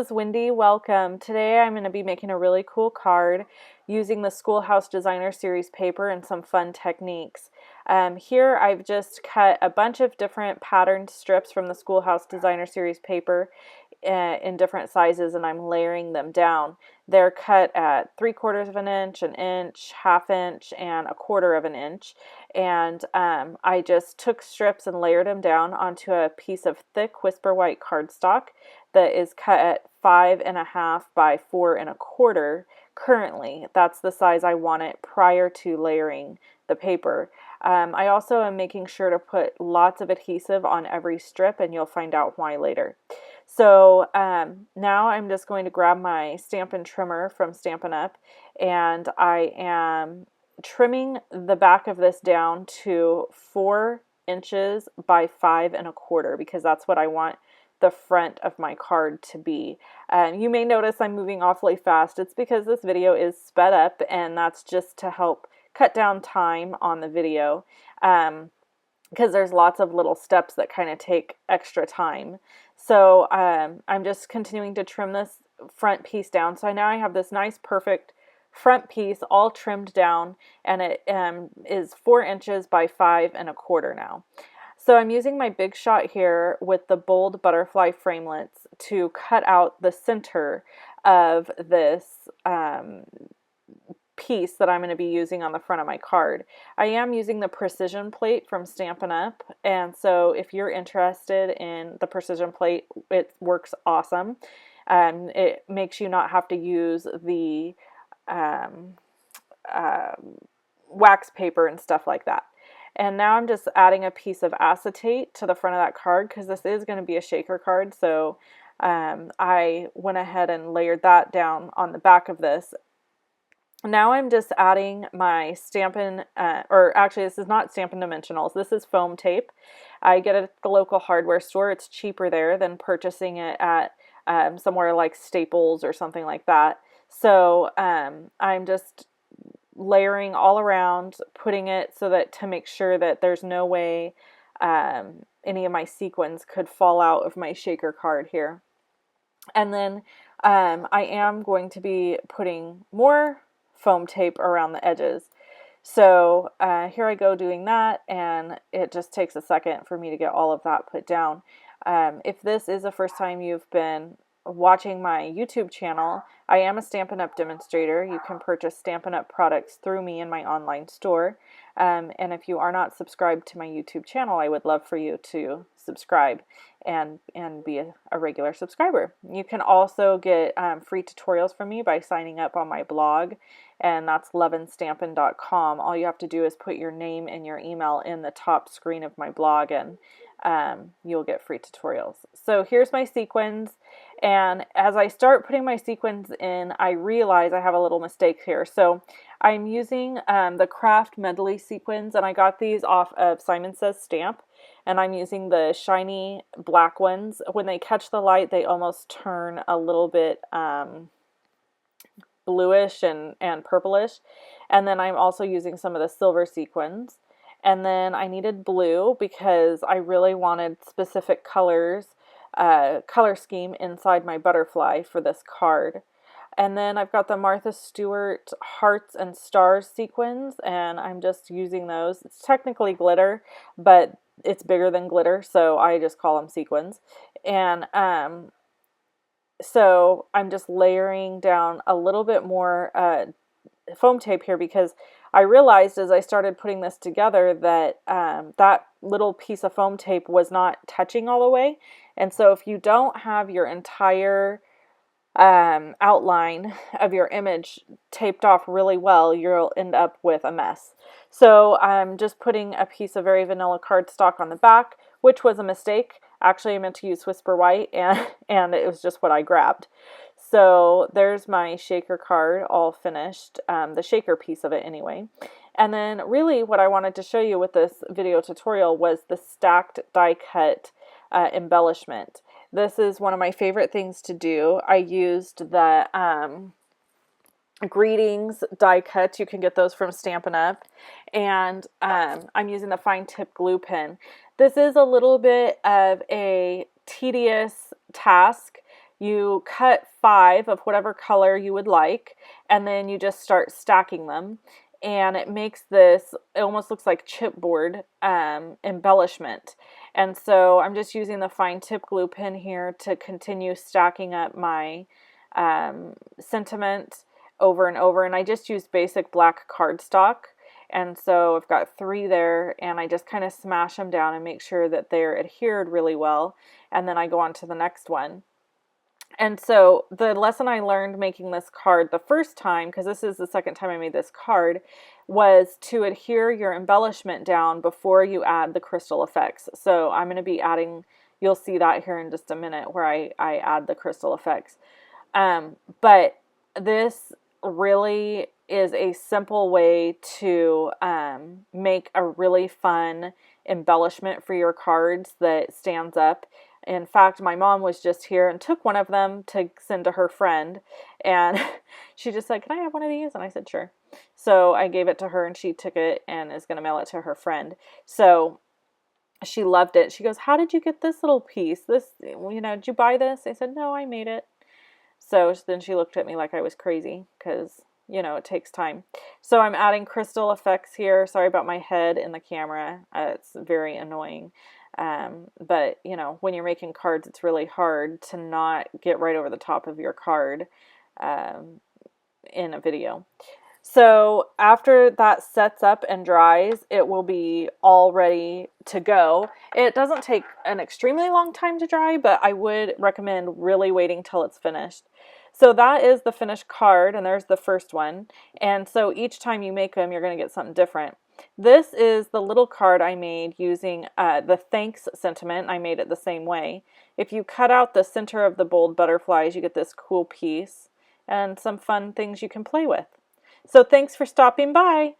kiddos, Wendy, welcome. Today I'm going to be making a really cool card using the Schoolhouse Designer Series paper and some fun techniques. Here I've just cut a bunch of different patterned strips from the Schoolhouse Designer Series paper in different sizes, and I'm layering them down. They're cut at 3/4 of an inch, an inch, half inch, and 1/4 of an inch. And I just took strips and layered them down onto a piece of thick Whisper White cardstock that is cut at 5.5 by 4.25 currently. That's the size I want it prior to layering the paper. I also am making sure to put lots of adhesive on every strip, and you'll find out why later. So now I'm just going to grab my Stampin' Trimmer from Stampin' Up, and I am trimming the back of this down to 4 inches by 5.25 because that's what I want the front of my card to be. You may notice I'm moving awfully fast. It's because this video is sped up, and that's just to help cut down time on the video because there's lots of little steps that kind of take extra time. So I'm just continuing to trim this front piece down. So now I have this nice perfect front piece all trimmed down, and it is 4 inches by 5.25 now. So I'm using my Big Shot here with the bold butterfly framelits to cut out the center of this piece that I'm going to be using on the front of my card. I am using the precision plate from Stampin' Up, and so if you're interested in the precision plate, it works awesome. It makes you not have to use the wax paper and stuff like that. And now I'm just adding a piece of acetate to the front of that card because this is going to be a shaker card. So I went ahead and layered that down on the back of this. Now I'm just adding my Stampin', or actually this is not Stampin' Dimensionals, this is foam tape. I get it at the local hardware store. It's cheaper there than purchasing it at somewhere like Staples or something like that. So I'm just layering all around, putting it so that to make sure that there's no way any of my sequins could fall out of my shaker card here. And then I am going to be putting more foam tape around the edges. So here I go doing that, and it just takes a second for me to get all of that put down. If this is the first time you've been watching my YouTube channel, I am a Stampin' Up! Demonstrator. You can purchase Stampin' Up! Products through me in my online store. And if you are not subscribed to my YouTube channel, I would love for you to subscribe and be a regular subscriber. You can also get free tutorials from me by signing up on my blog, and that's loveandstampin.com. All you have to do is put your name and your email in the top screen of my blog, and you'll get free tutorials. So here's my sequins, and as I start putting my sequins in, I realize I have a little mistake here. So I'm using the Craft Medley sequins, and I got these off of Simon Says Stamp, and I'm using the shiny black ones. When they catch the light, they almost turn a little bit bluish and purplish. And then I'm also using some of the silver sequins. And then I needed blue because I really wanted specific colors, color scheme inside my butterfly for this card. And then I've got the Martha Stewart Hearts and Stars sequins, and I'm just using those. It's technically glitter, but it's bigger than glitter, so I just call them sequins. And so I'm just layering down a little bit more foam tape here because I realized as I started putting this together that that little piece of foam tape was not touching all the way. And so if you don't have your entire outline of your image taped off really well, you'll end up with a mess. So I'm just putting a piece of very vanilla cardstock on the back, which was a mistake. Actually, I meant to use Whisper White, and it was just what I grabbed. So there's my shaker card all finished, the shaker piece of it anyway. And then really what I wanted to show you with this video tutorial was the stacked die cut embellishment. This is one of my favorite things to do. I used the greetings die cuts. You can get those from Stampin' Up. And I'm using the fine tip glue pen. This is a little bit of a tedious task You cut 5 of whatever color you would like, and then you just start stacking them. And it makes this, it almost looks like chipboard embellishment. And so I'm just using the fine tip glue pen here to continue stacking up my sentiment over and over. And I just use basic black cardstock. And so I've got 3 there, and I just kind of smash them down and make sure that they're adhered really well. And then I go on to the next one. And so the lesson I learned making this card the first time, because this is the second time I made this card, was to adhere your embellishment down before you add the crystal effects. So I'm going to be adding, you'll see that here in just a minute where I add the crystal effects. But this really is a simple way to make a really fun embellishment for your cards that stands up. In fact, my mom was just here and took one of them to send to her friend, and she just said, "Can I have one of these?" And I said, "Sure." So I gave it to her, and she took it and is going to mail it to her friend. So she loved it. She goes, "How did you get this little piece? This, did you buy this?" I said, "No, I made it." So then she looked at me like I was crazy because, it takes time. So I'm adding crystal effects here. Sorry about my head in the camera. It's very annoying. But, when you're making cards, it's really hard to not get right over the top of your card in a video. So after that sets up and dries, it will be all ready to go. It doesn't take an extremely long time to dry, but I would recommend really waiting till it's finished. So that is the finished card, and there's the first one. And so each time you make them, you're going to get something different. This is the little card I made using the thanks sentiment. I made it the same way. If you cut out the center of the bold butterflies, you get this cool piece and some fun things you can play with. So thanks for stopping by.